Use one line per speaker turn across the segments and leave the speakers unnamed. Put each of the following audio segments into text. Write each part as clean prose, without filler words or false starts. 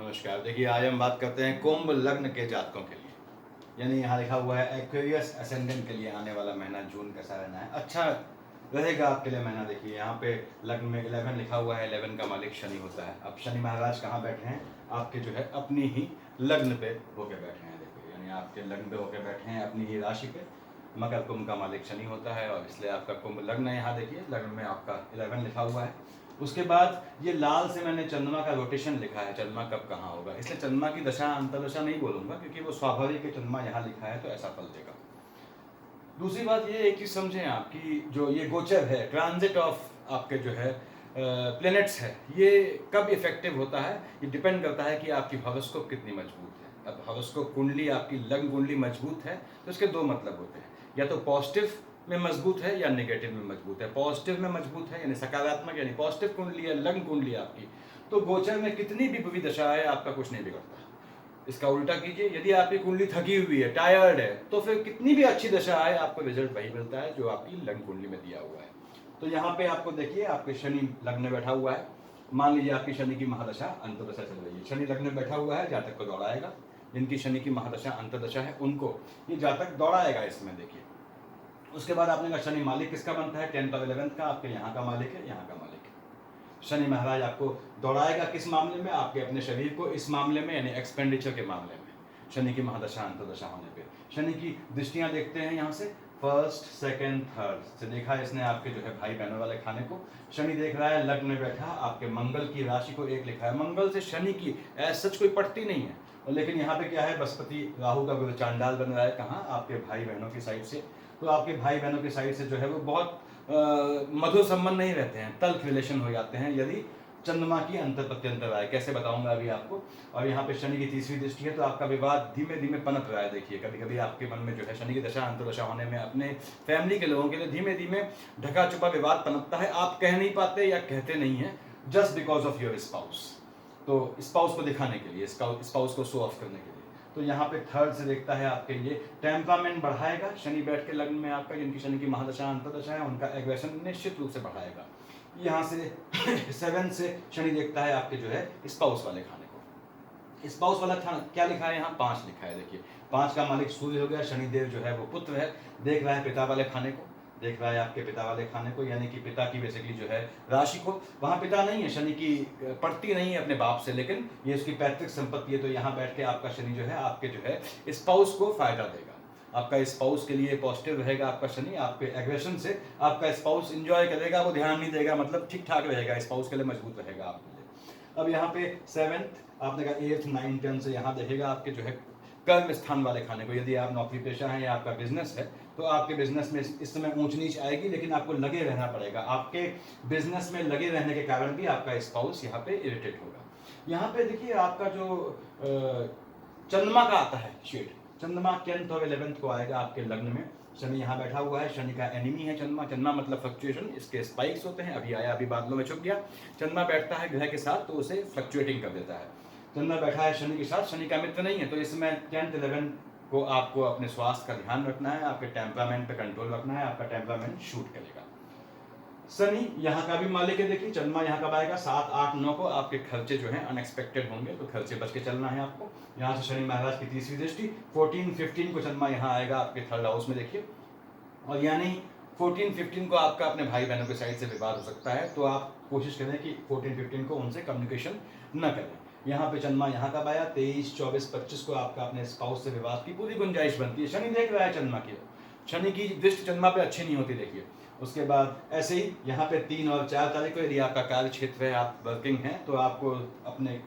नमस्कार। देखिए, आज हम बात करते हैं कुंभ लग्न के जातकों के लिए। यानी यहाँ लिखा हुआ है एक्वेरियस असेंडेंट के लिए आने वाला महीना जून कैसा रहना है। अच्छा रहेगा आपके लिए महीना। देखिए यहाँ पे लग्न में 11 लिखा हुआ है। 11 का मालिक शनि होता है। अब शनि महाराज कहाँ बैठे हैं? आपके जो है अपनी ही लग्न पे होके बैठे हैं। देखिए यानी आपके लग्न पे होके बैठे हैं अपनी ही राशि पे। मकर कुंभ का मालिक शनि होता है और इसलिए आपका कुंभ लग्न है। यहाँ देखिए लग्न में आपका 11 लिखा हुआ है। उसके बाद ये लाल से मैंने चंद्रमा का रोटेशन लिखा है, चंद्रमा कब कहाँ होगा। इसलिए चंद्रमा की दशा अंतर्दशा नहीं बोलूंगा क्योंकि वो स्वाभाविक है, चंद्रमा यहाँ लिखा है तो ऐसा फल देगा। दूसरी बात ये एक चीज समझें आप कि जो ये गोचर है, ट्रांजिट ऑफ आपके जो है प्लैनेट्स है, ये कब इफेक्टिव होता है, ये डिपेंड करता है कि आपकी हॉरोस्कोप कितनी मजबूत है। अब हॉरोस्कोप कुंडली, आपकी लग्न कुंडली मजबूत है तो इसके दो मतलब होते हैं, या तो पॉजिटिव में मजबूत है या नेगेटिव में मजबूत है। पॉजिटिव में मजबूत है यानी सकारात्मक, यानी पॉजिटिव कुंडली है, लग्न कुंडली आपकी, तो गोचर में कितनी भी बुरी दशा है आपका कुछ नहीं बिगड़ता। इसका उल्टा कीजिए, यदि आपकी कुंडली थकी हुई है, टायर्ड है, तो फिर कितनी भी अच्छी दशा है आपको रिजल्ट वही मिलता है जो आपकी लग्न कुंडली में दिया हुआ है। तो यहाँ पे आपको देखिए आपके शनि लग्न में बैठा हुआ है। मान लीजिए आपकी शनि की महादशा अंतर्दशा चल रही है, शनि लग्न में बैठा हुआ है, जातक को दौड़ाएगा। जिनकी शनि की महादशा अंतर्दशा है उनको ये जातक दौड़ाएगा इसमें। देखिए उसके बाद आपने कहा शनि मालिक किसका बनता है? 10th और 11th का। आपके यहाँ का मालिक है, यहाँ का मालिक है। शनि महाराज आपको दौड़ाएगा किस मामले में? आपके अपने शरीर को इस मामले में, यानी एक्सपेंडिचर के मामले में। शनि की महादशा अंतर्दशा होने पे शनि की दृष्टियां देखते हैं यहाँ से, फर्स्ट सेकंड थर्ड से देखा है इसने आपके जो है भाई बहनों वाले खाने को। शनि देख रहा है लग्न में बैठा, आपके मंगल की राशि को एक लिखा है। मंगल से शनि की एज सच कोई पड़ती नहीं है, और लेकिन यहाँ पे क्या है, बृहस्पति राहु का चांडाल बन रहा है। कहाँ? आपके भाई बहनों की साइड से। तो आपके भाई बहनों की साइड से जो है वो बहुत मधुर संबंध नहीं रहते हैं, तल्ख रिलेशन हो जाते हैं यदि चंद्रमा की अंतर प्रत्यंतर आए। कैसे बताऊंगा अभी आपको। और यहाँ पे शनि की तीसरी दृष्टि है तो आपका विवाद धीमे धीमे पनप रहा है। देखिए कभी कभी आपके मन में जो है शनि की दशा अंतर्दशा होने में अपने फैमिली के लोगों के लिए धीमे धीमे ढका छुपा विवाद पनपता है। आप कह नहीं पाते या कहते नहीं है, just because of your spouse. तो स्पाउस को दिखाने के लिए, स्पाउस को शो ऑफ करने के लिए। तो यहाँ पे थर्ड से देखता है आपके लिए टेम्परामेंट बढ़ाएगा। शनि बैठ के लग्न में आपका, जिनकी शनि की महादशा अंतर्दशा है, उनका एग्रेशन निश्चित रूप से बढ़ाएगा। यहाँ से 7 से शनि देखता है आपके जो है स्पाउस वाले खाने को। स्पाउस वाला खाना क्या लिखा है? यहाँ 5 लिखा है। देखिए 5 का मालिक सूर्य हो गया। शनिदेव जो है वो पुत्र है, देख रहा है पिता वाले खाने को, देख रहा है आपके पिता वाले खाने को, यानी कि पिता की बेसिकली जो है राशि को। वहाँ पिता नहीं है, शनि की पड़ती नहीं है अपने बाप से, लेकिन ये उसकी पैतृक संपत्ति है। तो यहाँ बैठ के आपका शनि जो है आपके जो है स्पाउस को फायदा देगा। आपका स्पाउस के लिए पॉजिटिव रहेगा आपका शनि। आपके एग्रेशन से आपका स्पाउस इंजॉय करेगा, वो ध्यान नहीं देगा, मतलब ठीक ठाक रहेगा, स्पाउस के लिए मजबूत रहेगा आपके लिए। अब यहाँ पे 7th, आपने कहा 8th 9th 10th से यहाँ देखेगा आपके जो है कर्म स्थान वाले खाने को। यदि आप नौकरी पेशा हैं या आपका बिजनेस है तो आपके बिजनेस में इस समय ऊंच नीच आएगी, लेकिन आपको लगे रहना पड़ेगा। आपके बिजनेस में लगे रहने के कारण भी आपका स्पाउस यहाँ पे इरिटेट होगा। यहाँ पे देखिए आपका जो चंद्रमा का आता है शेड, चंद्रमा 10th और 11th को आएगा आपके लग्न में। शनि यहाँ बैठा हुआ है, शनि का एनिमी है चंद्रमा। चंद्रमा मतलब फ्लक्चुएशन, इसके स्पाइक्स होते हैं। अभी आया, अभी बादलों में छुप गया। चंद्रमा बैठता है ग्रह के साथ तो उसे फ्लक्चुएटिंग कर देता है। चंद्रमा बैठा है शनि के साथ, शनि का मित्र नहीं है, तो इसमें 10th 11th को आपको अपने स्वास्थ्य का ध्यान रखना है, आपके टेम्परामेंट पे कंट्रोल रखना है। आपका टेम्परामेंट शूट करेगा। शनि यहाँ का भी मालिक है। देखिए चंद्रमा यहाँ कब आएगा? 7 8 9 को। आपके खर्चे जो हैं अनएक्सपेक्टेड होंगे, तो खर्चे बच के चलना है आपको। यहाँ से शनि महाराज की तीसरी दृष्टि 14 15 को चंद्रमा यहाँ आएगा आपके थर्ड हाउस में। देखिए, और यानी 14 15 को आपका अपने भाई बहनों के साइड से विवाद हो सकता है, तो आप कोशिश करें कि 14 15 को उनसे कम्युनिकेशन न करें। यहाँ पे चंद्रमा यहाँ कब आया? 23 24 25 को आपका अपने स्पाउस से विवाद की पूरी गुंजाइश बनती है। शनि देख रहा है चंद्रमा की, शनि की दृष्टि चंद्रमा पे अच्छी नहीं होती। देखिए उसके बाद ऐसे ही यहाँ पे 3 और 4 तारीख को यदि आपका कार्य क्षेत्र है, आप वर्किंग हैं, तो आपको अपने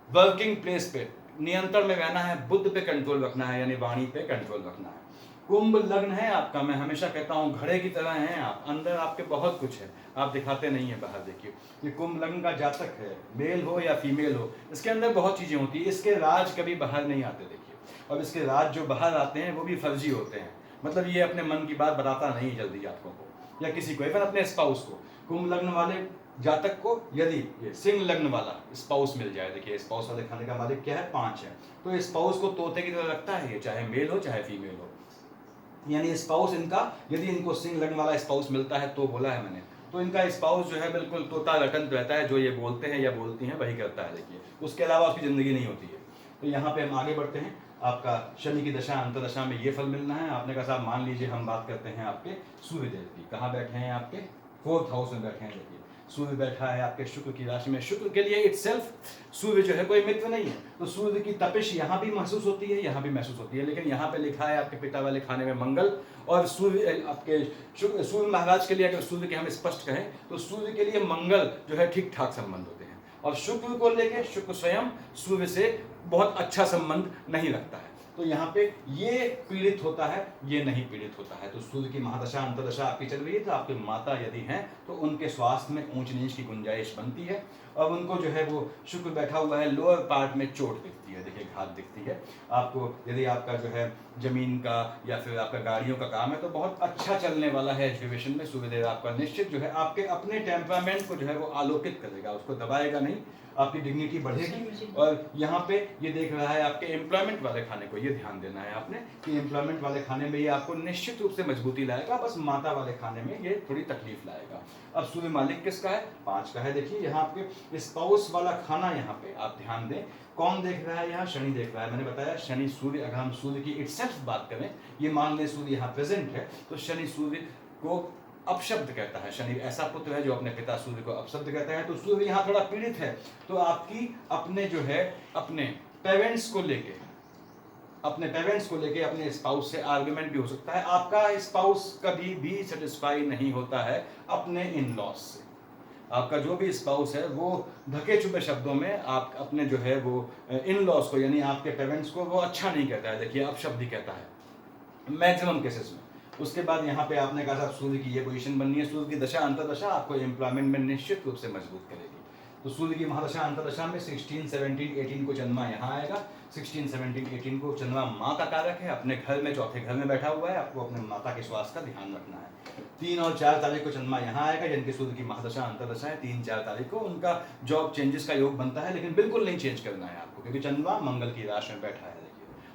वर्किंग प्लेस पे नियंत्रण में रहना है, बुद्ध पे कंट्रोल रखना है, यानी वाणी पे कंट्रोल रखना है। कुंभ लग्न है आपका, मैं हमेशा कहता हूँ घड़े की तरह हैं आप, अंदर आपके बहुत कुछ है, आप दिखाते नहीं है बाहर। देखिए ये कुंभ लग्न का जातक है, मेल हो या फीमेल हो, इसके अंदर बहुत चीजें होती है। इसके राज कभी बाहर नहीं आते। देखिए, और इसके राज जो बाहर आते हैं वो भी फर्जी होते हैं, मतलब ये अपने मन की बात बताता नहीं जल्दी जातकों को या किसी को, इवन अपने स्पाउस को। कुंभ लग्न वाले जातक को यदि ये सिंह लग्न वाला स्पाउस मिल जाए, देखिए स्पाउस वाले खाने का मालिक क्या है? 5 है, तो ये स्पाउस को तोते की तरह रखता है, ये चाहे मेल हो चाहे फीमेल हो। यानी स्पाउस इनका, यदि इनको सिंह लग्न वाला स्पाउस मिलता है तो बोला है मैंने, तो इनका स्पाउस जो है बिल्कुल तोता लटंत रहता है, जो ये बोलते हैं या बोलती हैं वही करता है, देखिए उसके अलावा उसकी ज़िंदगी नहीं होती है। तो यहाँ पे हम आगे बढ़ते हैं। आपका शनि की दशा अंतर्दशा में ये फल मिलना है। आपने कहा साहब मान लीजिए हम बात करते हैं आपके सूर्यदेव की, कहाँ बैठे हैं आपके 4th हाउस में बैठे हैं। देखिए सूर्य बैठा है आपके शुक्र की राशि में। शुक्र के लिए इटसेल्फ सूर्य जो है कोई मित्र नहीं है, तो सूर्य की तपिश यहाँ भी महसूस होती है, यहाँ भी महसूस होती है। लेकिन यहाँ पे लिखा है आपके पिता वाले खाने में मंगल, और सूर्य आपके सूर्य महाराज के लिए अगर सूर्य के हम स्पष्ट कहें तो सूर्य के लिए मंगल जो है ठीक ठाक संबंध होते हैं, और शुक्र को लेके शुक्र स्वयं सूर्य से बहुत अच्छा संबंध नहीं रखता है। तो यहाँ पे ये पीड़ित होता है, ये नहीं पीड़ित होता है। तो सूर्य की महादशा अंतर्दशा आपकी चल रही है, तो आपके माता यदि हैं तो उनके स्वास्थ्य में ऊंच नीच की गुंजाइश बनती है, और उनको जो है वो शुक्र बैठा हुआ है लोअर पार्ट में चोट दिखती है, देखिए घात दिखती है आपको। यदि आपका जो है जमीन का या फिर आपका गाड़ियों का काम है तो बहुत अच्छा चलने वाला है एजुकेशन में। सूर्यदेव आपका निश्चित जो है आपके अपने टेम्परामेंट को जो है वो आलोकित करेगा, उसको दबाएगा नहीं, आपकी डिग्निटी बढ़ेगी। और यहाँ पे ये देख रहा है आपके एम्प्लॉयमेंट वाले खाने को, ये ध्यान देना है आपने कि एम्प्लॉयमेंट वाले खाने में ये आपको निश्चित रूप से मजबूती लाएगा, बस माता वाले खाने में ये थोड़ी तकलीफ लाएगा। अब सूर्य मालिक किसका है? 5 का है। देखिए यहाँ आपके स्पाउस वाला खाना, यहाँ पे आप ध्यान दें कौन देख रहा है? यहाँ शनि देख रहा है। मैंने बताया शनि सूर्य, अगर हम सूर्य की इटसेल्फ बात करें, ये मान लें सूर्य यहाँ प्रेजेंट है, तो शनि सूर्य को अपशब्द कहता है। शनि ऐसा पुत्र है जो अपने पिता सूर्य को अपशब्द कहता है। तो सूर्य यहाँ थोड़ा पीड़ित है, तो आपकी अपने जो है अपने पेरेंट्स को लेके अपने स्पाउस से आर्गुमेंट भी हो सकता है। आपका स्पाउस कभी भी सेटिस्फाई नहीं होता है अपने इन लॉज से। आपका जो भी स्पाउस है वो ढके छुपे शब्दों में आप अपने जो है वो इन लॉज को, यानी आपके पेरेंट्स को, वो अच्छा नहीं कहता है। देखिए अपशब्द ही कहता है मैक्सिमम केसेस में। उसके बाद यहाँ पे आपने कहा साहब सूर्य की ये पोजीशन बननी है। सूर्य की दशा अंतर्दशा आपको एम्प्लॉयमेंट में निश्चित रूप से मजबूत करेगी। तो सूर्य की महादशा अंतर्दशा में 16, 17, 18 को चंद्रमा यहाँ आएगा। 16, 17, 18 को चंद्रमा माँ का कारक है, अपने घर में चौथे घर में बैठा हुआ है। आपको अपने माता के स्वास्थ्य का ध्यान रखना है। 3 और 4 तारीख को चंद्रमा यहाँ आएगा, जिनके सूर्य की महादशा अंतर्दशा है। 3, 4 तारीख को उनका जॉब चेंजेस का योग बनता है, लेकिन बिल्कुल नहीं चेंज करना है आपको, क्योंकि चंद्रमा मंगल की राशि में बैठा है।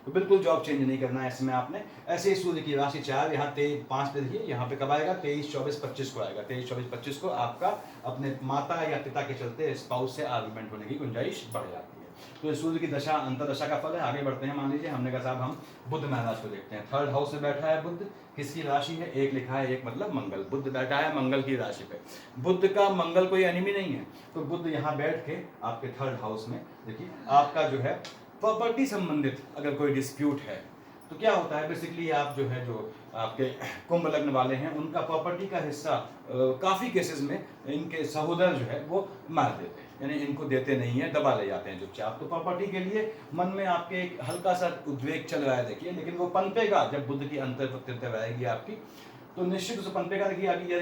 तो बिल्कुल जॉब चेंज नहीं करना है इसमें आपने। ऐसे ही सूर्य की राशि 4 यहाँ 5 पे देखिए, यहाँ पे कब आएगा? 23, 24, 25 को आएगा। 23, 24, 25 को आपका अपने माता या पिता के चलते स्पाउस से आर्गुमेंट होने की गुंजाइश बढ़ जाती है। तो सूर्य की दशा अंतर्दशा का फल है। आगे बढ़ते हैं। मान लीजिए हमने कहा साहब हम बुध महाराज को देखते हैं। 3rd हाउस में बैठा है बुध। किसकी राशि है? एक लिखा है, एक मतलब मंगल। बुध बैठा है मंगल की राशि पे। बुध का मंगल कोई एनिमी नहीं है, तो बुध यहाँ बैठ के आपके 3rd हाउस में देखिए आपका जो है प्रॉपर्टी संबंधित अगर कोई डिस्प्यूट है तो क्या होता है बेसिकली, आप जो है जो आपके कुंभ लग्न वाले हैं उनका प्रॉपर्टी का हिस्सा काफ़ी केसेस में इनके सहोदर जो है वो मार देते हैं, यानी इनको देते नहीं है, दबा ले जाते हैं चुपचाप। तो प्रॉपर्टी के लिए मन में आपके एक हल्का सा उद्वेग चल रहा है देखिए, लेकिन वो पनपेगा जब बुध की अंतर प्रत्यंतर आएगी आपकी, तो निश्चित रूप से पनपेगा। देखिए अभी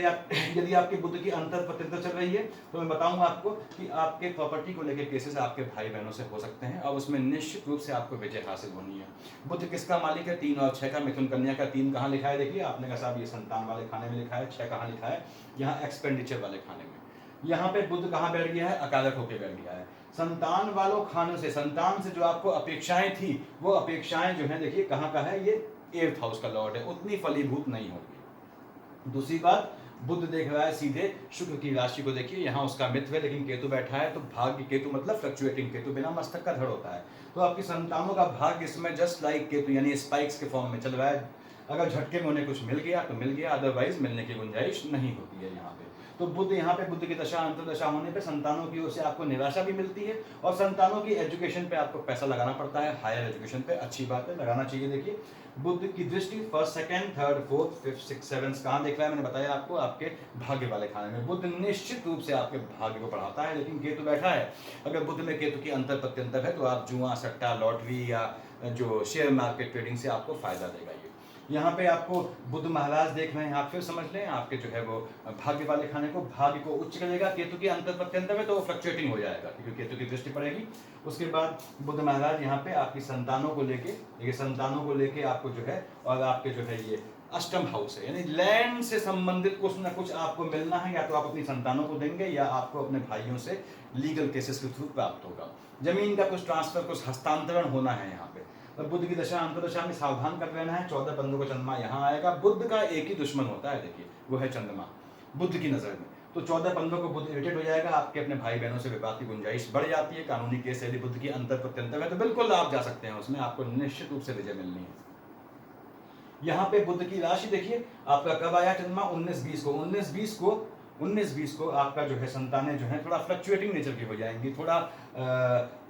यदि आपके बुध की अंतर प्रत्यंतर चल रही है तो मैं बताऊंगा आपको कि आपके प्रॉपर्टी को लेकर केसेस आपके भाई बहनों से हो सकते हैं, और उसमें निश्चित रूप से आपको विजय हासिल होनी है। बुध किसका मालिक है? 3 और 6 का। मिथुन कन्या का। 3 कहाँ लिखा है? देखिए आपने कहा साहब ये संतान वाले खाने में लिखा है। 6 कहाँ लिखा है? यहाँ एक्सपेंडिचर वाले खाने में। यहाँ पे बुध कहाँ बैठ गया है? अकारक होकर बैठ गया है। संतान वालों खानों से, संतान से जो आपको अपेक्षाएं थी वो अपेक्षाएं जो है देखिए कहाँ का है? ये 8th हाउस का लॉर्ड है, उतनी फलीभूत नहीं होगी। दूसरी बात, बुध देख रहा है सीधे शुक्र की राशि को। देखिए यहाँ उसका मित्र है, लेकिन केतु बैठा है, तो भाग्य केतु मतलब फ्लक्चुएटिंग केतु, बिना मस्तक का धड़ होता है। तो आपकी संतानों का भाग्य इसमें जस्ट लाइक केतु यानी स्पाइक्स के फॉर्म में चल रहा है। अगर झटके में उन्हें कुछ मिल गया तो मिल गया, अदरवाइज मिलने की गुंजाइश नहीं होती है यहाँ पे। तो बुध यहाँ पे, बुध की दशा अंतर्दशा होने पे संतानों की ओर से आपको निराशा भी मिलती है, और संतानों की एजुकेशन पे आपको पैसा लगाना पड़ता है, हायर एजुकेशन पे। अच्छी बात है, लगाना चाहिए। देखिए बुध की दृष्टि 1st, 2nd, 3rd, 4th, 5th, 6th, 7th कहाँ देख रहा है? मैंने बताया आपको आपके भाग्य वाले खाने में। बुध निश्चित रूप से आपके भाग्य को बढ़ाता है, लेकिन केतु बैठा है। अगर बुध में केतु की अंतर प्रत्यंतर है तो आप जुआ, सट्टा, लॉटरी या जो शेयर मार्केट ट्रेडिंग से आपको फायदा देगा। ये यहाँ पे आपको बुध महाराज देख रहे हैं, आप फिर समझ लें आपके जो है वो भाग्य वाले खाने को, भाग्य को उच्च करेगा। केतु की अंतर प्रत्यंतर में तो वो फ्लक्चुएटिंग हो जाएगा, क्योंकि केतु की दृष्टि पड़ेगी। उसके बाद बुध महाराज यहाँ पे आपकी संतानों को लेके, ये संतानों को लेके आपको जो है, और आपके जो है ये अष्टम हाउस है, यानी लैंड से संबंधित कुछ ना कुछ आपको मिलना है, या तो आप अपनी संतानों को देंगे या आपको अपने भाइयों से लीगल केसेस के थ्रू प्राप्त होगा। जमीन का कुछ ट्रांसफर, कुछ हस्तांतरण होना है यहाँ पे। और बुध की दशा अंतर्दशा में सावधान कर लेना है। 14-15 को चंद्रमा यहाँ आएगा। बुध का एक ही दुश्मन होता है देखिए, वो है चंद्रमा बुध की नजर में। तो 14-15 को बुध इरिटेट हो जाएगा, आपके अपने भाई बहनों से विवाद की गुंजाइश बढ़ जाती है। कानूनी केस यदि बुध की अंतर प्रत्यंतर है तो बिल्कुल आप जा सकते हैं उसमें, आपको निश्चित रूप से विजय मिलनी है। यहाँ पे बुध की राशि देखिए आपका कब आया चंद्रमा, 19-20 को। 19-20 को आपका जो है संतानें जो है थोड़ा फ्लक्चुएटिंग नेचर की हो जाएंगी, थोड़ा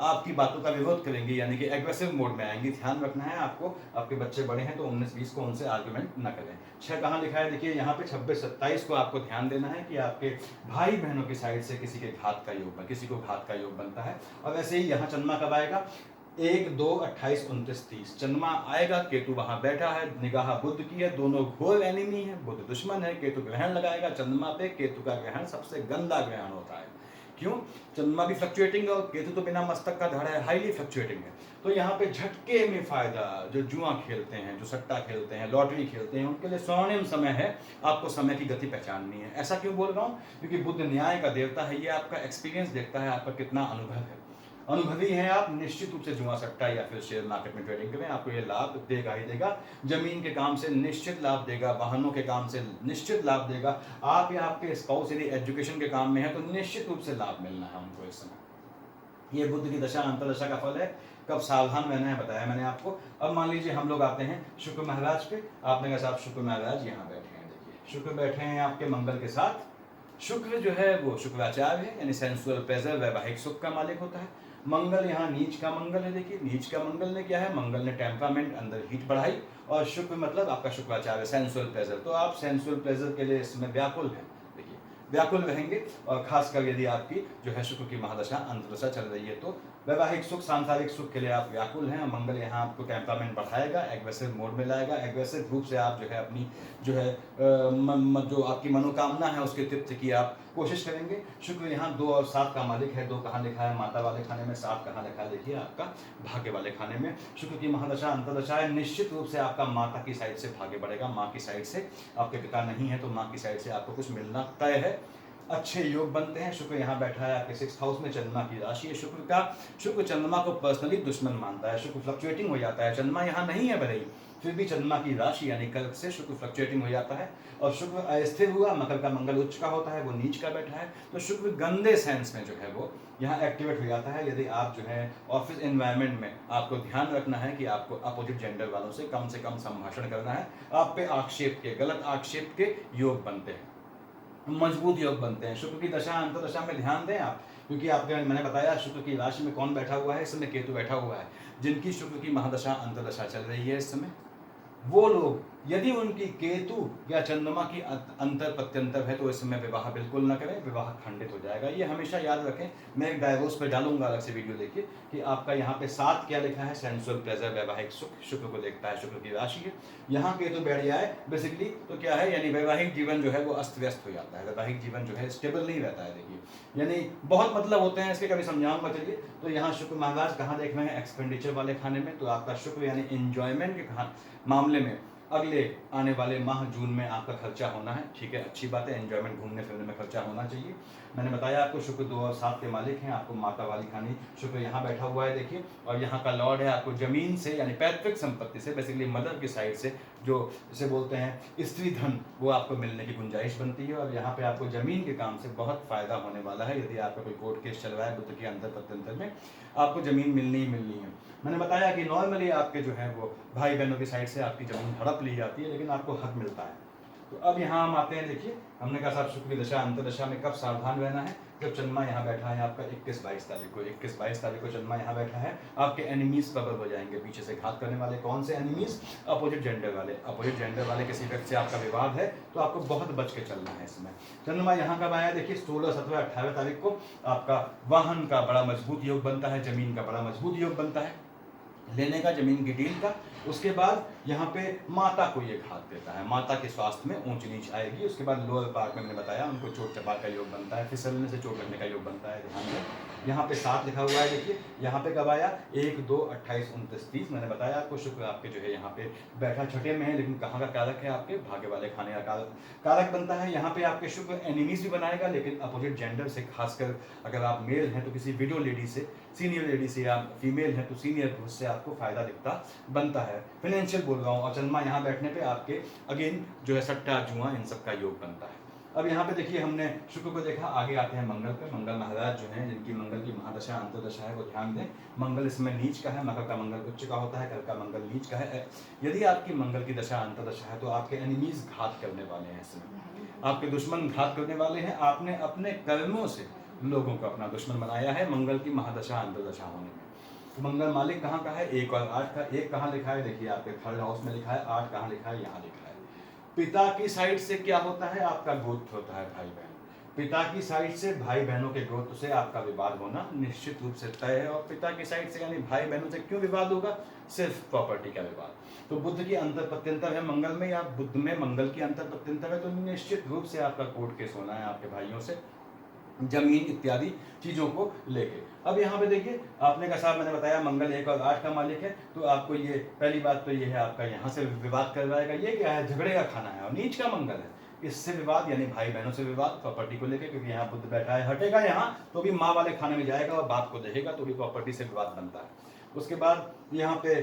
आपकी बातों का विरोध करेंगी, यानी कि एग्रेसिव मोड में आएंगी। ध्यान रखना है आपको, आपके बच्चे बड़े हैं तो 19-20 को उनसे आर्गुमेंट न करें। 6 कहाँ लिखा है देखिए यहाँ पे, 26-27 को आपको ध्यान देना है कि आपके भाई बहनों की साइड से किसी के घात का योग, किसी को घात का योग बनता है। और वैसे ही यहाँ चंद्रमा कब आएगा, 1-2-28-29-30 चंद्रमा आएगा, केतु वहां बैठा है, निगाह बुध की है, दोनों घोर एनिमी है, बुध दुश्मन है, केतु ग्रहण लगाएगा चंद्रमा पे। केतु का ग्रहण सबसे गंदा ग्रहण होता है, क्यों, चंद्रमा भी फ्लक्चुएटिंग है और केतु तो बिना मस्तक का धड़ा है, हाईली फ्लक्चुएटिंग है। तो यहाँ पे झटके में फायदा, जो जुआ खेलते हैं, जो सट्टा खेलते हैं, लॉटरी खेलते हैं, उनके लिए स्वर्णिम समय है। आपको समय की गति पहचाननी है। ऐसा क्यों बोल रहा हूँ, क्योंकि बुध न्याय का देवता है, ये आपका एक्सपीरियंस देखता है, आपका कितना अनुभव है। अनुभवी हैं आप, निश्चित रूप से जुआ सट्टा या फिर शेयर मार्केट में ट्रेडिंग करें, आपको ये लाभ देगा ही देगा। जमीन के काम से निश्चित लाभ देगा, वाहनों के काम से निश्चित लाभ देगा। आप या आपके स्पाउस यदि एजुकेशन के काम में है तो निश्चित रूप से लाभ मिलना है उनको इस समय। ये बुध की दशा अंतरदशा का फल है, कब सावधान रहना है बताया मैंने आपको। अब मान लीजिए हम लोग आते हैं शुक्र महाराज पे। आपने कहा साहब शुक्र महाराज यहाँ बैठे हैं, देखिए शुक्र बैठे हैं आपके मंगल के साथ। शुक्र जो है वो शुक्राचार्य है, यानी सेंसुअल प्लेजर, वैवाहिक सुख का मालिक होता है। मंगल यहाँ नीच का मंगल है, देखिए नीच का मंगल ने क्या है, मंगल ने टेम्परामेंट, अंदर हीट बढ़ाई। और शुक्र मतलब आपका शुक्राचार्य, सेंसुअल प्लेजर। तो आप सेंसुअल प्लेजर के लिए इसमें व्याकुल हैं, देखिए व्याकुल रहेंगे। और खासकर यदि आपकी जो है शुक्र की महादशा अंतरदशा चल रही है तो वैवाहिक सुख, सांसारिक सुख के लिए आप व्याकुल हैं। मंगल यहाँ आपको टेम्परामेंट बढ़ाएगा, एग्रेसिव मोड में लाएगा। एग्रेसिव रूप से आप जो है अपनी जो है जो आपकी मनोकामना है उसके तृप्ति की आप कोशिश करेंगे। शुक्र यहाँ 2 और 7 का मालिक है। 2 कहाँ लिखा है, माता वाले खाने में। 7 कहाँ लिखा है, देखिए आपका भाग्य वाले खाने में। शुक्र की महादशा अंतरदशा है, निश्चित रूप से आपका माता की साइड से भाग्य बढ़ेगा। माँ की साइड से, आपके पिता नहीं है तो माँ की साइड से आपको कुछ मिलना तय है। अच्छे योग बनते हैं। शुक्र यहाँ बैठा है आपके 6th हाउस में, चंद्रमा की राशि है शुक्र का। शुक्र चंद्रमा को पर्सनली दुश्मन मानता है। शुक्र फ्लक्चुएटिंग हो जाता है, चंद्रमा यहाँ नहीं है भले ही, फिर भी चंद्रमा की राशि यानी कर्क से शुक्र फ्लक्चुएटिंग हो जाता है। और शुक्र अस्थिर हुआ, मकर का मंगल उच्च का होता है, वो नीच का बैठा है। तो शुक्र गंदे सेंस में जो है वो यहाँ एक्टिवेट हो जाता है। यदि आप जो है ऑफिस एनवायरनमेंट में, आपको ध्यान रखना है कि आपको अपोजिट जेंडर वालों से कम संभाषण करना है। आप पे आक्षेप के, गलत आक्षेप के योग बनते हैं, मजबूत योग बनते हैं। शुक्र की दशा अंतरदशा में ध्यान दें आप, क्योंकि आपके मैंने बताया शुक्र की राशि में कौन बैठा हुआ है, इस समय केतु बैठा हुआ है। जिनकी शुक्र की महादशा अंतरदशा चल रही है इस समय, वो लोग यदि उनकी केतु या चंद्रमा की अंतर प्रत्यंतर है तो इस समय विवाह बिल्कुल न करें, विवाह खंडित हो जाएगा। ये हमेशा याद रखें। मैं एक डाइवोर्स पे डालूंगा अलग से वीडियो, देखिए कि आपका यहाँ पे 7 क्या लिखा है, सेंसुअल प्लेजर, वैवाहिक सुख, शुक्र को देखता है, शुक्र की राशि है। यहाँ केतु बैठ जाए बेसिकली तो क्या है, यानी वैवाहिक जीवन जो है वो अस्त व्यस्त हो जाता है, वैवाहिक जीवन जो है स्टेबल नहीं रहता है। देखिए यानी बहुत मतलब होते हैं इसके, कभी समझाऊंगा। चलिए, तो यहाँ शुक्र महाराज कहाँ देख रहे हैं, एक्सपेंडिचर वाले खाने में। तो आपका शुक्र यानी एंजॉयमेंट के मामले में अगले आने वाले माह जून में आपका खर्चा होना है, ठीक है, अच्छी बात है। एंजॉयमेंट, घूमने फिरने में खर्चा होना चाहिए। मैंने बताया आपको शुक्र 2 और 7 के मालिक हैं। आपको माता वाली खानी, शुक्र यहाँ बैठा हुआ है देखिए, और यहाँ का लॉर्ड है आपको जमीन से, यानी पैतृक संपत्ति से, बेसिकली मदर की साइड से, जो जिसे बोलते हैं स्त्री धन, वो आपको मिलने की गुंजाइश बनती है। और यहाँ पे आपको जमीन के काम से बहुत फायदा होने वाला है। यदि आपका कोई कोर्ट केस चल रहा है बुध के अंतर प्रत्यंतर में, आपको जमीन मिलनी ही मिलनी है। मैंने बताया कि नॉर्मली आपके जो है वो भाई बहनों की साइड से आपकी जमीन हड़प ली जाती है, लेकिन आपको हक मिलता है। तो अब यहाँ हम आते हैं, देखिए हमने कहा साहब शुक्र की दशा अंतरदशा में कब सावधान रहना है, जब चंद्रमा यहाँ बैठा है आपका 21-22 तारीख को। 21-22 तारीख को चंद्रमा यहाँ बैठा है, आपके एनिमीज प्रबल हो जाएंगे, पीछे से घात करने वाले। कौन से एनिमीज, अपोजिट जेंडर वाले। अपोजिट जेंडर वाले किसी व्यक्ति से आपका विवाद है तो आपको बहुत बच के चलना है इसमें। चंद्रमा यहाँ कब आया, देखिए 16, 17, 18 तारीख को। आपका वाहन का बड़ा मजबूत योग बनता है, जमीन का बड़ा मजबूत योग बनता है, लेने का, जमीन की डील का। उसके बाद यहाँ पे माता को ये घात देता है, माता के स्वास्थ्य में ऊंच नीच आएगी। उसके बाद लोअर पार्ट में मैंने बताया उनको चोट चपाट का योग बनता है, फिसलने से चोट लगने का योग बनता है, ध्यान दें। यहाँ पे 7 लिखा हुआ है, देखिए यहाँ पे कब आया, 1, 2, 28, 29, 30। मैंने बताया आपको शुक्र आपके जो है यहाँ पे बैठा छठे में है, लेकिन कहाँ का कारक है, आपके भाग्य वाले खाने का कारक बनता है। यहाँ पे आपके शुक्र एनिमीज भी बनाएगा, लेकिन अपोजिट जेंडर से, खासकर अगर आप मेल हैं तो किसी विडो लेडी से, सीनियर लेडी से, या फीमेल है तो सीनियर पुरुष से आपको फायदा दिखता बनता है। फाइनेंशियल बोल रहा हूँ। और चंद्रमा यहाँ बैठने पे आपके अगेन जो है सट्टा जुआ इन सब का योग बनता है। अब यहाँ पे देखिए हमने शुक्र को देखा, आगे आते हैं मंगल पे। मंगल महाराज जो हैं, जिनकी मंगल की महादशा अंतर्दशा है, वो ध्यान दें। मंगल इसमें नीच का है, मकर का मंगल उच्च का होता है, कल का मंगल नीच का है। यदि आपकी मंगल की दशा अंतर्दशा है तो आपके एनिमीज घात करने वाले हैं, इसमें आपके दुश्मन घात करने वाले हैं। आपने अपने कर्मों से लोगों को अपना दुश्मन बनाया है मंगल की महादशा अंतर्दशा होने में। तो मंगल मालिक कहाँ का है? 1 और 8 का। 1 कहाँ लिखा है? देखिए आपके 3rd हाउस में लिखा है। 8 कहाँ लिखा है? यहाँ लिखा है। पिता की साइड से क्या होता है? आपका गोत्र होता है भाई बहन। पिता की साइड से भाई बहनों के गोत्र से आपका विवाद होना निश्चित रूप से तय है। और पिता की साइड से यानी भाई बहनों से क्यों विवाद होगा? सिर्फ प्रॉपर्टी का विवाद। तो बुध की अंतर प्रत्यंतर है मंगल में, या बुध में मंगल की अंतर प्रत्यंतर है, तो निश्चित रूप से आपका कोर्ट केस होना है आपके भाइयों से, जमीन इत्यादि चीजों को लेके। अब यहाँ पे देखिए, आपने कहा साहब मैंने बताया मंगल 1 और 8 का मालिक है, तो आपको ये पहली बात तो ये है आपका यहाँ से विवाद करवाएगा। ये क्या है? झगड़े का खाना है और नीच का मंगल है। इससे विवाद यानी भाई बहनों से विवाद प्रॉपर्टी को लेकर, क्योंकि यहाँ बुध बैठा है। हटेगा यहाँ तो भी माँ वाले खाने में जाएगा और बाप को देखेगा, तो भी प्रॉपर्टी से विवाद बनता है। उसके बाद यहाँ पे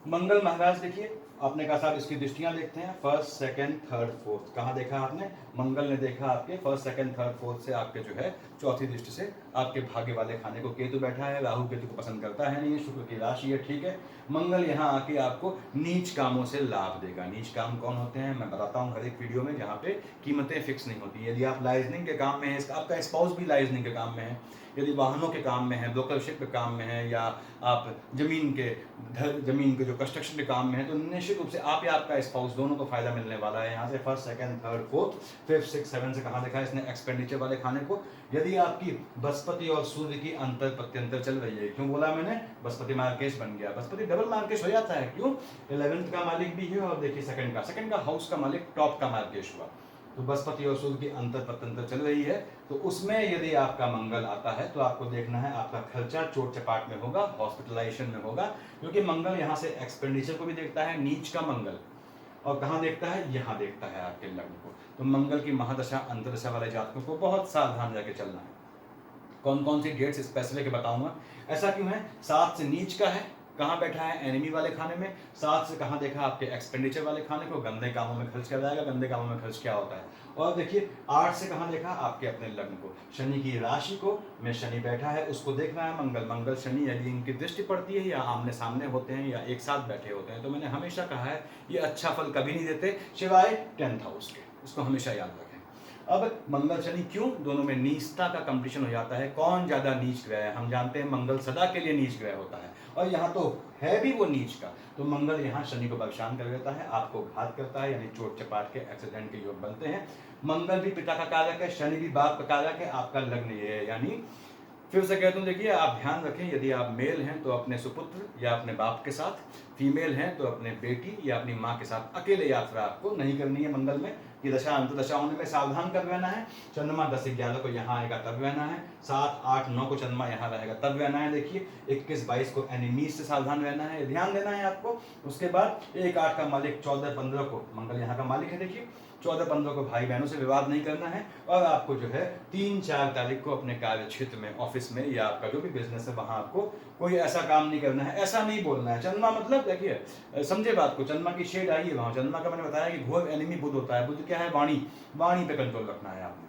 मंगल महाराज देखिए, आपने कहा साहब इसकी दृष्टियां देखते हैं। 1st, 2nd, 3rd, 4th कहाँ देखा आपने? मंगल ने देखा आपके 1st, 2nd, 3rd, 4th से आपके जो है चौथी दृष्टि से आपके भाग्य वाले खाने को केतु बैठा है। राहु केतु को पसंद करता है नहीं, शुक्र की राशि है, ठीक है। मंगल यहाँ आके आपको नीच कामों से लाभ देगा। नीच काम कौन होते हैं मैं बताता हूँ हर एक वीडियो में, जहाँ पे कीमतें फिक्स नहीं होती। यदि आप लाइजनिंग के काम में है, आपका स्पाउस भी लाइजनिंग के काम में है, यदि वाहनों के काम में है, ब्रोकरशिप के काम में है, या आप जमीन के जो कंस्ट्रक्शन के काम में है, तो निश्चित रूप से आप या आपका स्पाउस दोनों को फायदा मिलने वाला है। यहाँ से 1st, 2nd, 3rd, 4th, 5th, 6th, 7th से कहाँ देखा है इसने? एक्सपेंडिचर वाले खाने को। यदि आपकी बृहस्पति और सूर्य की अंतर प्रत्यंतर चल रही है, क्यों बोला मैंने? बृहस्पति मार्केश बन गया। बृहस्पति डबल मार्केश हो जाता है, क्यों? 11th का मालिक भी है और देखिए 2nd का हाउस का मालिक टॉप का मार्केश हुआ। तो बृहस्पति और सूर्य की अंतर प्रत्यंतर चल रही है, तो उसमें यदि आपका मंगल आता है तो आपको देखना है आपका खर्चा चोट चपाट में होगा, हॉस्पिटलाइजेशन में होगा, क्योंकि मंगल यहाँ से एक्सपेंडिचर को भी देखता है, नीच का मंगल। और कहाँ देखता है? यहाँ देखता है आपके लग्न को। तो मंगल की महादशा अंतरदशा वाले जातकों को बहुत सावधान जाके चलना है। कौन कौन सी डेट्स स्पेसिफिक बताऊंगा। ऐसा क्यों है? 7 से नीच का है, कहाँ बैठा है? एनिमी वाले खाने में। 7 से कहाँ देखा? आपके एक्सपेंडिचर वाले खाने को, गंदे कामों में खर्च कर जाएगा। गंदे कामों में खर्च क्या होता है? और देखिए 8 से कहाँ देखा? आपके अपने लग्न को, शनि की राशि को में शनि बैठा है, उसको देख रहा है मंगल शनि यदि इनकी दृष्टि पड़ती है या आमने सामने होते हैं या एक साथ बैठे होते हैं, तो मैंने हमेशा कहा है ये अच्छा फल कभी नहीं देते सिवाय 10th हाउस के। इसको हमेशा याद रखें। अब मंगल शनि क्यों? दोनों में नीचता का कंपटीशन हो जाता है, कौन ज्यादा नीच ग्रह है। हम जानते हैं मंगल सदा के लिए नीच ग्रह होता है, और यहाँ तो है भी वो नीच का। तो मंगल यहाँ शनि को परेशान कर देता है, आपको घात करता है, यानी चोट चपाट के एक्सीडेंट के योग बनते हैं। मंगल भी पिता का कारक है, शनि भी बाप का कारक है, आपका लग्न ये है। यानी फिर से कहता हूँ, देखिए आप ध्यान रखें, यदि आप मेल हैं तो अपने सुपुत्र या अपने बाप के साथ, फीमेल हैं तो अपने बेटी या अपनी माँ के साथ अकेले यात्रा आपको नहीं करनी है। मंगल में ये दशा अंतदशा होने में सावधान कर रहना है। चंद्रमा 10-11 को यहाँ आएगा तब रहना है, 7, 8, 9 को चंद्रमा यहाँ रहेगा तब रहना है। देखिए 21, 22 को एनिमीज से सावधान रहना है, ध्यान देना है आपको। उसके बाद 1, 8 का मालिक 14, 15 को मंगल यहाँ का मालिक है। देखिए 14, 15 को भाई बहनों से विवाद नहीं करना है, और आपको जो है 3, 4 तारीख को अपने कार्य क्षेत्र में, ऑफिस में, या आपका जो भी बिजनेस है वहाँ आपको कोई ऐसा काम नहीं करना है, ऐसा नहीं बोलना है। चंद्रमा मतलब देखिए समझे बात को, चंद्रमा की शेड आई है वहाँ। चंद्रमा का मैंने बताया कि घोर एनिमी बुध होता है। बुध क्या है? वाणी। वाणी पे कंट्रोल रखना है आपने।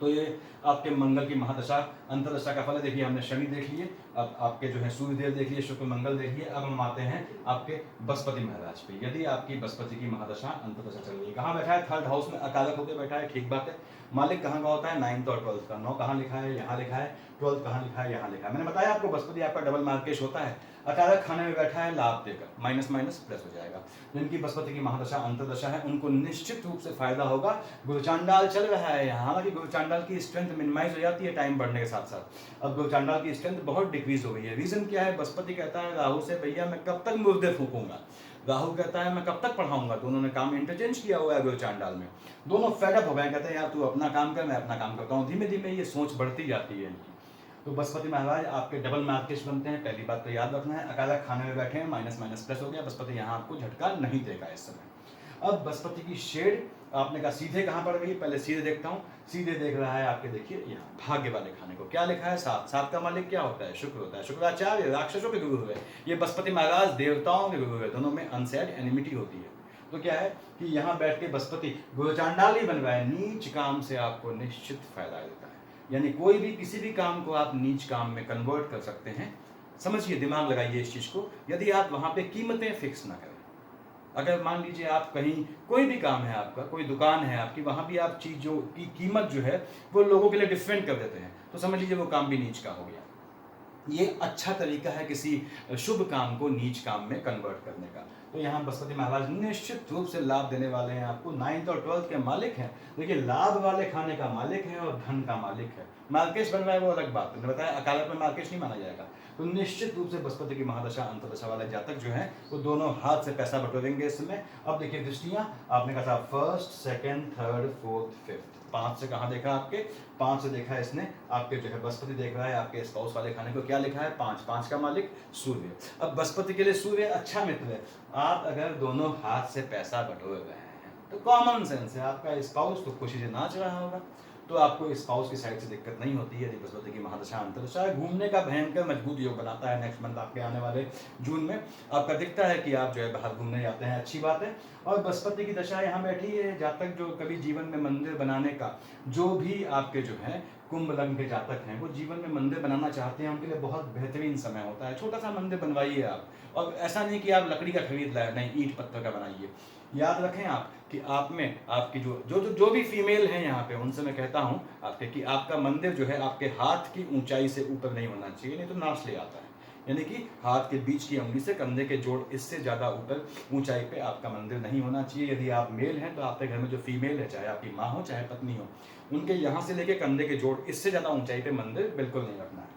तो ये आपके मंगल की महादशा अंतरदशा का फल है। देखिए हमने शनि देख लिए, अब आपके जो है सूर्यदेव देख लिए, शुक्र मंगल देख लिए। अब हम आते हैं आपके बृहस्पति महाराज पे। यदि आपकी बृहस्पति की महादशा अंतरदशा चल रही है, कहाँ बैठा है? 3rd हाउस में अकालक होकर बैठा है, ठीक बात है। मालिक कहाँ का होता है? 9th और 12th का। 9 कहाँ लिखा है? यहाँ लिखा है। 12th कहाँ लिखा है? यहाँ लिखा है। मैंने बताया आपको बृहस्पति आपका डबल मार्केश होता है, अकालक खाने में बैठा है, लाभ देकर, माइनस माइनस प्लस हो जाएगा। जिनकी बृहस्पति की महादशा अंतरदशा है उनको निश्चित रूप से फायदा होगा। गुरुचांडाल चल रहा है यहाँ, हालांकि गुरुचांडाल की स्ट्रेंथ मिनिमाइज हो जाती है टाइम बढ़ने के साथ साथ। अब गुरुचांडाल की स्ट्रेंथ बहुत डिक्रीज हो गई है। रीजन क्या है? बृहस्पति कहता है राहु से, भैया मैं कब तक मुर्दे फूकूंगा। राहु कहता है मैं कब तक पढ़ाऊंगा। दोनों ने काम इंटरचेंज किया हुआ है गुरुचांडाल में। दोनों फेडअप हो गए, कहते हैं यार तू अपना काम कर, मैं अपना काम करता हूँ। धीमे धीमे ये सोच बढ़ती जाती है इनकी। तो बृहस्पति महाराज आपके डबल मार्केश बनते हैं, पहली बात तो याद रखना है। अकालक खाने में बैठे हैं, माइनस माइनस प्लस हो गया। बृहस्पति यहाँ आपको झटका नहीं देगा इस समय। अब बृहस्पति की शेड आपने कहा सीधे कहाँ पड़ गई? पहले सीधे देखता हूँ। सीधे देख रहा है आपके, देखिए यहाँ भाग्य वाले खाने को। क्या लिखा है? 7। 7 का मालिक क्या होता है? शुक्र होता है। शुक्राचार्य राक्षसों के गुरु है, ये बृहस्पति महाराज देवताओं के गुरु है। दोनों में अनसेड एनिमिटी होती है। तो क्या है कि यहाँ बैठ के बृहस्पति गोचांडाली बन रहा है, नीच काम से आपको निश्चित फायदा देता है। यानी कोई भी किसी भी काम को आप नीच काम में कन्वर्ट कर सकते हैं। समझिए, दिमाग लगाइए इस चीज को। यदि आप वहां पे कीमतें फिक्स ना करें, अगर मान लीजिए आप कहीं कोई भी काम है आपका, कोई दुकान है आपकी, वहां भी आप चीजों की कीमत जो है वो लोगों के लिए डिफरेंट कर देते हैं, तो समझ लीजिए वो काम भी नीच का हो गया। ये अच्छा तरीका है किसी शुभ काम को नीच काम में कन्वर्ट करने का। तो यहाँ बृहस्पति महाराज निश्चित रूप से लाभ देने वाले हैं आपको। 9th और 12th के मालिक हैं। देखिए, लाभ वाले खाने का मालिक है और धन का मालिक है। मार्केश बन रहा है वो अलग बात है, मैंने बताया अकालक में मार्केश नहीं माना जाएगा। तो निश्चित रूप से बृहस्पति की महादशा अंतर्दशा वाले जातक जो है वो दोनों हाथ से पैसा बटोरेंगे इस समय। अब देखिए दृष्टियां, आपने कहा था first, second, third, fourth, fifth. 5 से कहाँ देखा आपके? 5 से देखा इसने आपके जो है बृहस्पति देख रहा है आपके स्पाउस वाले खाने को। क्या लिखा है? 5। 5 का मालिक सूर्य। अब बृहस्पति के लिए सूर्य अच्छा मित्र है। आप अगर दोनों हाथ से पैसा बटोर रहे हैं तो कॉमन सेंस है आपका स्पाउस तो खुशी से नाच रहा होगा, तो आपको स्पाउस की साइड से दिक्कत नहीं होती है। यदि बृहस्पति की महादशा अंतर्दशा है, घूमने का भयंकर मजबूत योग बनाता है। नेक्स्ट मंथ आपके आने वाले जून में आपका दिखता है कि आप जो है बाहर घूमने जाते हैं, अच्छी बात है। और बृहस्पति की दशा यहाँ बैठी है। जातक जो कभी जीवन में मंदिर बनाने का, जो भी आपके जो है कुंभ लग्न के जातक हैं वो जीवन में मंदिर बनाना चाहते हैं, उनके लिए बहुत बेहतरीन समय होता है। छोटा सा मंदिर बनवाइए आप, और ऐसा नहीं कि आप लकड़ी का खरीद लाए, नहीं, ईंट पत्थर का बनाइए। याद रखें आप कि आप में आपकी जो भी फीमेल हैं यहाँ पे, उनसे मैं कहता हूँ आपके कि आपका मंदिर जो है आपके हाथ की ऊंचाई से ऊपर नहीं होना चाहिए, नहीं तो नाश ले आता है। यानी कि हाथ के बीच की अंगुली से कंधे के जोड़, इससे ज़्यादा ऊपर ऊंचाई पे आपका मंदिर नहीं होना चाहिए। यदि आप मेल हैं तो आपके घर में जो फीमेल है, चाहे आपकी माँ हो चाहे पत्नी हो, उनके यहाँ से लेके कंधे के जोड़, इससे ज़्यादा ऊंचाई पे मंदिर बिल्कुल नहीं रखना है।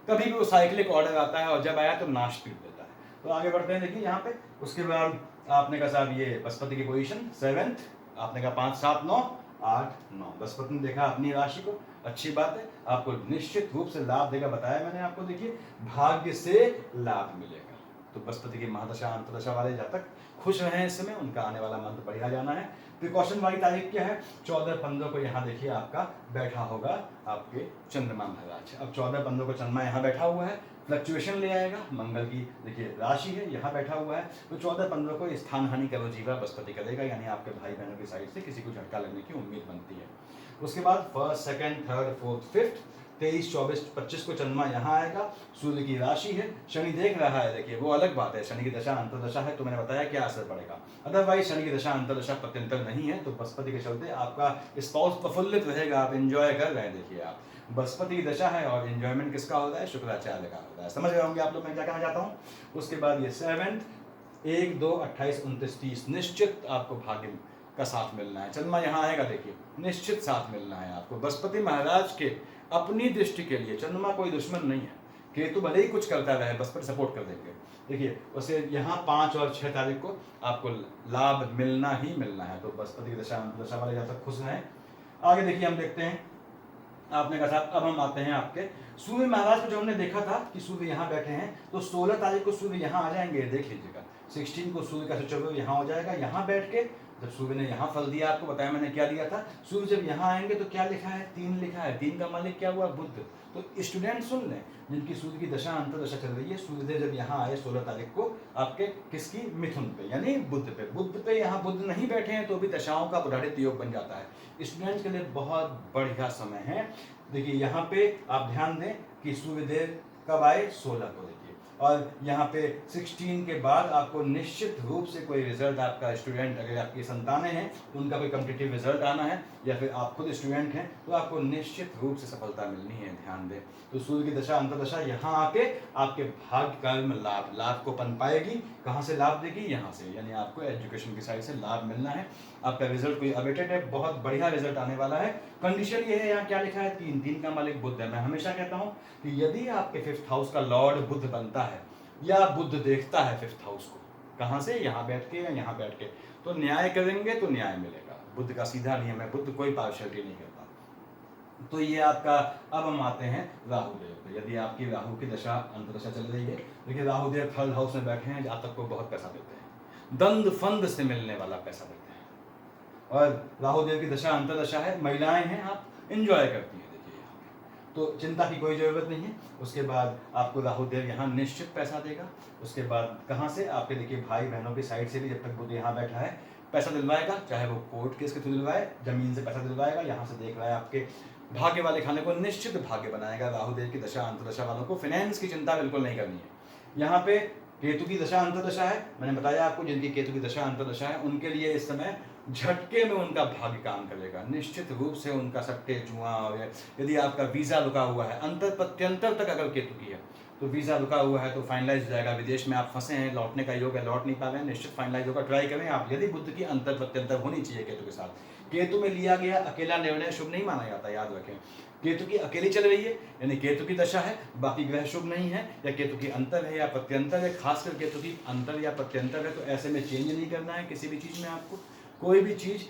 कभी भी वो साइक्लिक ऑर्डर आता है और जब आया तो नाश पीट देता है। तो आगे बढ़ते हैं, देखिए यहाँ पे। उसके बाद आपने कहा साहब ये बृहस्पति की पोजीशन 7th, आपने कहा 5, 7, 9, 8, 9। बृहस्पति ने देखा अपनी राशि को, अच्छी बात है, आपको निश्चित रूप से लाभ देगा। बताया मैंने आपको, देखिए भाग्य से लाभ मिलेगा। तो बृहस्पति की महादशा अंतर्दशा वाले जातक खुश रहे इस समय, उनका आने वाला मंथ बढ़िया जाना है। प्रिकॉशन वाली तारीख क्या है? 14-15 को यहाँ देखिए आपका बैठा होगा आपके चंद्रमा महाराज। अब 14-15 को चंद्रमा यहाँ बैठा हुआ है, फ्लक्चुएशन ले आएगा। मंगल की देखिए राशि है, यहाँ बैठा हुआ है, तो 14-15 को स्थान हानि का जीवा बृहस्पति करेगा, यानी आपके भाई बहनों की साइड से किसी को झटका लगने की उम्मीद बनती है। उसके बाद 1st, 2nd, 3rd, 4th, 5th, 23, 24, 25 को चंद्रमा यहाँ आएगा। सूर्य की राशि है, शनि देख रहा है, देखिए वो अलग बात है। शनि की दशा अंतर्दशा है तो मैंने बताया क्या असर पड़ेगा। अदरवाइज शनि की दशा अंतर्दशा प्रत्यंतर नहीं है, तो बृहस्पति के चलते आपका स्पाउस प्रफुल्लित रहेगा, आप एंजॉय कर रहे हैं। देखिए आप, बृहस्पति की दशा है और एंजॉयमेंट किसका होता है? शुक्राचार्य का होता है। समझ रहे होंगे आप लोग मैं क्या कहना चाहता हूँ। उसके बाद ये 7th, 1, 2, 28, 29, 30 निश्चित आपको भाग्य का साथ मिलना है। चंद्रमा यहाँ आएगा, देखिए निश्चित साथ मिलना है आपको। बृहस्पति महाराज के अपनी दृष्टि के लिए चंद्रमा कोई दुश्मन नहीं है। केतु भले ही कुछ करता रहे, बृहस्पति सपोर्ट कर देंगे। देखिए उसे यहाँ 5 और 6 तारीख को आपको लाभ मिलना ही मिलना है। तो बृहस्पति की दशा अंतर्दशा वाले जब तक खुश रहें। आगे देखिए हम देखते हैं, आपने कहा था। अब हम आते हैं आपके सूर्य महाराज को, जो हमने देखा था कि सूर्य यहाँ बैठे हैं, तो 16 तारीख को सूर्य यहाँ आ जाएंगे, देख लीजिएगा। 16 को सूर्य का सुचक्र यहाँ हो जाएगा। यहाँ बैठ के जब सूर्य ने यहाँ फल दिया, आपको बताया मैंने क्या दिया था। सूर्य जब यहाँ आएंगे तो क्या लिखा है? 3 लिखा है। 3 का मालिक क्या हुआ? बुध। तो स्टूडेंट सुन लें, जिनकी सूर्य की दशा अंतर्दशा चल रही है, सूर्यदेव जब यहाँ आए 16 तारीख को आपके किसकी? मिथुन पे, यानी बुध पे। बुध पे यहाँ बुध नहीं बैठे हैं तो भी दशाओं का बुढ़ारित योग बन जाता है। स्टूडेंट के लिए बहुत बढ़िया समय है। देखिए यहाँ पे आप ध्यान दें कि सूर्यदेव कब आए? 16 को। देखिए, और यहाँ पे 16 के बाद आपको निश्चित रूप से कोई रिजल्ट, आपका स्टूडेंट अगर आपकी संतानें हैं तो उनका कोई कॉम्पिटिटिव रिजल्ट आना है, या फिर आप खुद स्टूडेंट हैं तो आपको निश्चित रूप से सफलता मिलनी है। ध्यान दें। तो सूर्य की दशा अंतर्दशा यहाँ आके आपके भाग्य कर्म लाभ को पन पाएगी। कहाँ से लाभ देगी? यहाँ से, यानी आपको एजुकेशन की साइड से लाभ मिलना है। आपका रिजल्ट कोई अवेटेड है, बहुत बढ़िया रिजल्ट आने वाला है। कंडीशन ये है, यहाँ क्या लिखा है? 3 का मालिक बुध है। मैं हमेशा कहता हूँ कि यदि आपके 5th हाउस का लॉर्ड बुध बनता है या बुध देखता है 5th हाउस को, कहाँ से? यहाँ बैठ के या यहाँ बैठ के, तो न्याय करेंगे तो न्याय मिलेगा। बुध का सीधा नियम है, बुध कोई पार्शियलिटी नहीं करता। तो ये आपका। अब हम आते हैं राहु देव पे। यदि आपकी राहु की दशा अंतर्दशा चल रही है, देखिए राहु देव 3rd हाउस में बैठे हैं, जातक को बहुत पैसा देते हैं, दंड फंद से मिलने वाला पैसा देते हैं। और राहु देव की दशा अंतर्दशा है, महिलाएं हैं, आप एंजॉय करती हैं। देखिए यहाँ पे तो चिंता की कोई ज़रूरत नहीं है। उसके बाद आपको राहु देव यहाँ निश्चित पैसा देगा। उसके बाद कहाँ से, आपके देखिए भाई बहनों की साइड से भी, जब तक बुध यहाँ बैठा है पैसा दिलवाएगा, चाहे वो कोर्ट केस के थ्रू दिलवाए, जमीन से पैसा दिलवाएगा, यहाँ से देख रहा है आपके भाग्य वाले खाने को निश्चित भाग्य बनाएगा। राहु देव की दशा अंतर्दशा वालों को फाइनेंस की चिंता बिल्कुल नहीं करनी है। यहाँ पे केतु की दशा अंतर्दशा है, मैंने बताया आपको जिनकी केतु की दशा अंतर्दशा है उनके लिए इस समय झटके में उनका भाग्य काम करेगा। निश्चित रूप से उनका सट्टे जुआ, और यदि आपका वीज़ा रुका हुआ है, अंतर प्रत्यंतर तक अगर केतु की है तो वीज़ा रुका हुआ है तो फाइनलाइज हो जाएगा। विदेश में आप फंसे हैं, लौटने का योग है, लौट नहीं पा रहे हैं, निश्चित फाइनलाइज होगा। ट्राई करें आप। यदि बुद्ध की अंतर प्रत्यंतर होनी चाहिए केतु के साथ। केतु में लिया गया अकेला निर्णय शुभ नहीं माना जाता, याद रखें। केतु की अकेली चल रही है यानी केतु की दशा है, बाकी ग्रह शुभ नहीं है, या केतु की अंतर है या प्रत्यंतर है, खासकर केतु की अंतर या प्रत्यंतर है, तो ऐसे में चेंज नहीं करना है किसी भी चीज़ में। आपको कोई भी चीज़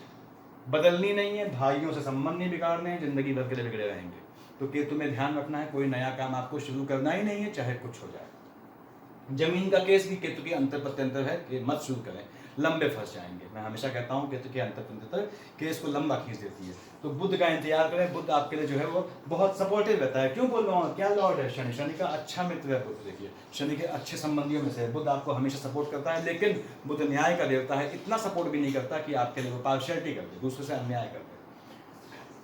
बदलनी नहीं है, भाइयों से संबंध नहीं बिगाड़ने हैं, जिंदगी भर के लिए बिगड़े रहेंगे। तो केतु में ध्यान रखना है, कोई नया काम आपको शुरू करना ही नहीं है, चाहे कुछ हो जाए। जमीन का केस भी केतु की अंतर प्रत्यंतर है कि मत शुरू करें, लंबे फंस जाएंगे। मैं हमेशा कहता हूँ केतु की अंतर प्रत्यंतर केस को लंबा खींच देती है। तो बुध का इंतजार करें, बुध आपके लिए जो है वो बहुत सपोर्टिव रहता है। क्यों बोल रहा हूँ, क्या लॉर्ड है शनि, शनि का अच्छा मित्र है बुध। देखिए शनि के अच्छे संबंधियों में से बुध आपको हमेशा सपोर्ट करता है, लेकिन बुध न्याय का देवता है, इतना सपोर्ट भी नहीं करता कि आपके लिए वो पार्शियलिटी कर दे, दूसरे से अन्याय कर दे।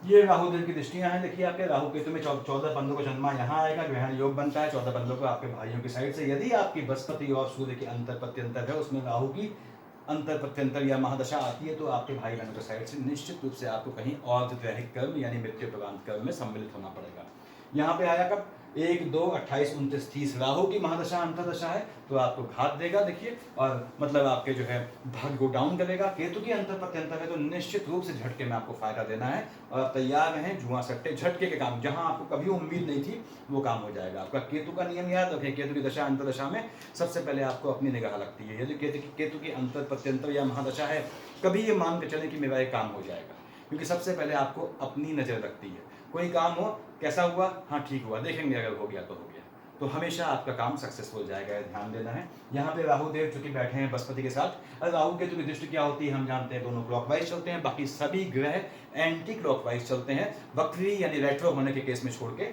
ये राहु देव की दृष्टियां हैं। देखिए आपके राहु केतु में 14-15 को जन्मा यहाँ आएगा, ग्रहण योग बनता है 14-15 को आपके भाइयों की साइड से। यदि आपकी बृहस्पति और सूर्य की अंतर प्रत्यंतर है, उसमें राहु की अंतर प्रत्यंतर या महादशा आती है, तो आपके भाई बहनों की साइड से निश्चित रूप से आपको कहीं और दैहिक कर्म यानी मृत्यु प्रवांत कर्म में सम्मिलित होना पड़ेगा। यहाँ पे आया कब, 1, 2, 28, 29, 30 राहु की महादशा अंतरदशा है, तो आपको घात देगा। देखिए और मतलब आपके जो है भाग्य को डाउन करेगा। केतु की अंतर प्रत्यंतर है तो निश्चित रूप से झटके में आपको फायदा देना है, और आप तैयार रहें। जुआ सट्टे झटके के काम, जहां आपको कभी उम्मीद नहीं थी वो काम हो जाएगा आपका। केतु का नियम याद रखें, केतु की दशा अंतरदशा में सबसे पहले आपको अपनी निगाह लगती है। यदि केतु की अंतर प्रत्यंतर या महादशा है, कभी ये मान के चले कि मेरा एक काम हो जाएगा, क्योंकि सबसे पहले आपको अपनी नजर लगती है। कोई काम हो, कैसा हुआ, हाँ ठीक हुआ, देखेंगे अगर हो गया तो हो गया, तो हमेशा आपका काम सक्सेसफुल जाएगा, ध्यान देना है। यहाँ पे राहु देव चूंकि बैठे हैं बृहस्पति के साथ, और राहु केतु की दृष्टि क्या होती है हम जानते हैं, दोनों क्लॉकवाइज चलते हैं, बाकी सभी ग्रह एंटी क्लॉकवाइज चलते हैं, वक्री यानी रेट्रो होने के केस में छोड़ के।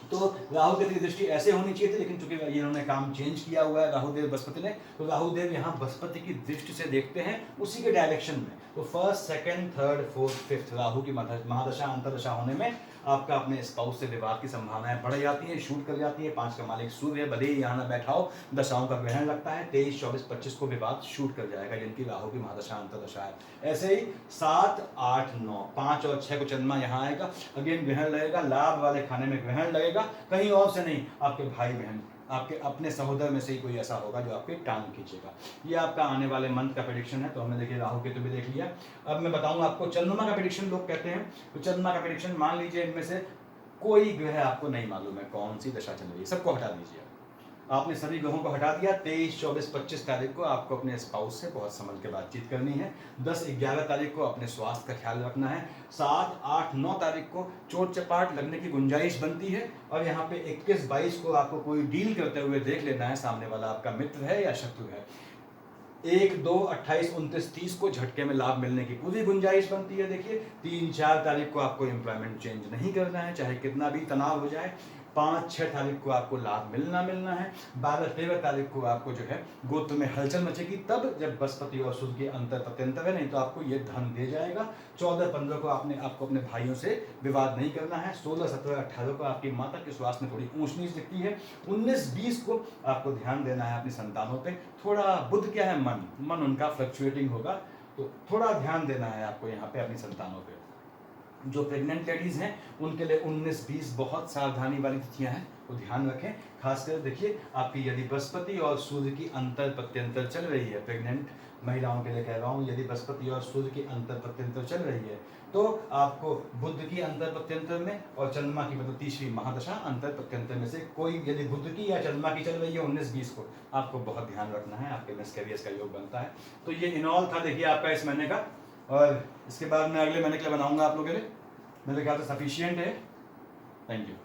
तो राहु केतु की दृष्टि ऐसे होनी चाहिए थी, लेकिन चूंकि इन्होंने काम चेंज किया हुआ है राहुदेव बृहस्पति ने, तो राहुदेव यहाँ बृहस्पति की दृष्टि से देखते हैं उसी के डायरेक्शन में। तो first, second, third, fourth, fifth Rahu की महादशा अंतरदशा होने में आपका अपने स्पाउस से विवाद की संभावनाएं बढ़ जाती है, शूट कर जाती है। 5 का मालिक सूर्य, भले ही यहाँ ना बैठा हो, दशाओं का ग्रहण लगता है, 23, 24, 25 को विवाद शूट कर जाएगा जिनकी राहु की महादशा अंतरदशा है। ऐसे ही 7, 8, 9, 5 और 6 को चंद्रमा यहाँ आएगा, अगेन ग्रहण लगेगा, लाभ वाले खाने में ग्रहण लगेगा, कहीं और से नहीं, आपके भाई बहन, आपके अपने सहोदर में से ही कोई ऐसा होगा जो आपके टांग खींचेगा। ये आपका आने वाले मंथ का प्रेडिक्शन है। तो हमने देखिए राहु केतु भी देख लिया। अब मैं बताऊंगा आपको चंद्रमा का प्रेडिक्शन लोग कहते हैं, तो चंद्रमा का प्रेडिक्शन मान लीजिए इनमें से कोई ग्रह आपको नहीं मालूम है कौन सी दशा चल रही है, सबको हटा दीजिए। आपने सभी ग्रहों को हटा दिया। 23, 24, 25 तारीख को आपको अपने स्पाउस से बहुत संभल के बातचीत करनी है। 10, 11 तारीख को अपने स्वास्थ्य का ख्याल रखना है। 7, 8, 9 तारीख को चोट चपाट लगने की गुंजाइश बनती है। और यहाँ पे 21, 22 को आपको कोई डील करते हुए देख लेना है, सामने वाला आपका मित्र है या शत्रु है। 1, 2, 28, 29, 30 को झटके में लाभ मिलने की पूरी गुंजाइश बनती है। देखिए 3, 4 तारीख को आपको एम्प्लॉयमेंट चेंज नहीं करना है, चाहे कितना भी तनाव हो जाए। 5, 6 तारीख को आपको लाभ मिलना है। 12, 13 तारीख को आपको जो है गोत्र में हलचल मचेगी, तब जब बृहस्पति और सूर्य की अंतर प्रत्यंतर है, नहीं तो आपको ये धन दे जाएगा। 14, 15 को आपको अपने भाइयों से विवाद नहीं करना है। 16, 17, 18 को आपकी माता के स्वास्थ्य में थोड़ी ऊंच नीच दिखती है। 19, 20 को आपको ध्यान देना है अपनी संतानों पे। थोड़ा बुध क्या है, मन उनका फ्लक्चुएटिंग होगा, तो थोड़ा ध्यान देना है आपको यहाँ पे अपनी संतानों पे। जो प्रेग्नेंट लेडीज हैं उनके लिए 19, 20 बहुत सावधानी वाली तिथियां हैं, तो ध्यान रखें। खासकर देखिए आपकी यदि बृहस्पति और सूर्य की अंतर प्रत्यंतर चल रही है, प्रेग्नेंट महिलाओं के लिए कह रहा हूँ, यदि बृहस्पति और सूर्य की अंतर प्रत्यंतर चल रही है, तो आपको बुध की अंतर प्रत्यंतर में और चंद्रमा की मतलब तीसरी महादशा अंतर प्रत्यंतर में से कोई, यदि बुध की या चंद्रमा की चल रही है 19, 20 को, आपको बहुत ध्यान रखना है, आपके मिसकैरियर्स का योग बनता है। तो ये इनऑल था देखिए आपका इस महीने का, और इसके बाद मैं अगले महीने के लिए बनाऊंगा आप लोगों के लिए, मेरे ख्याल से सफिशियंट है। Thank you.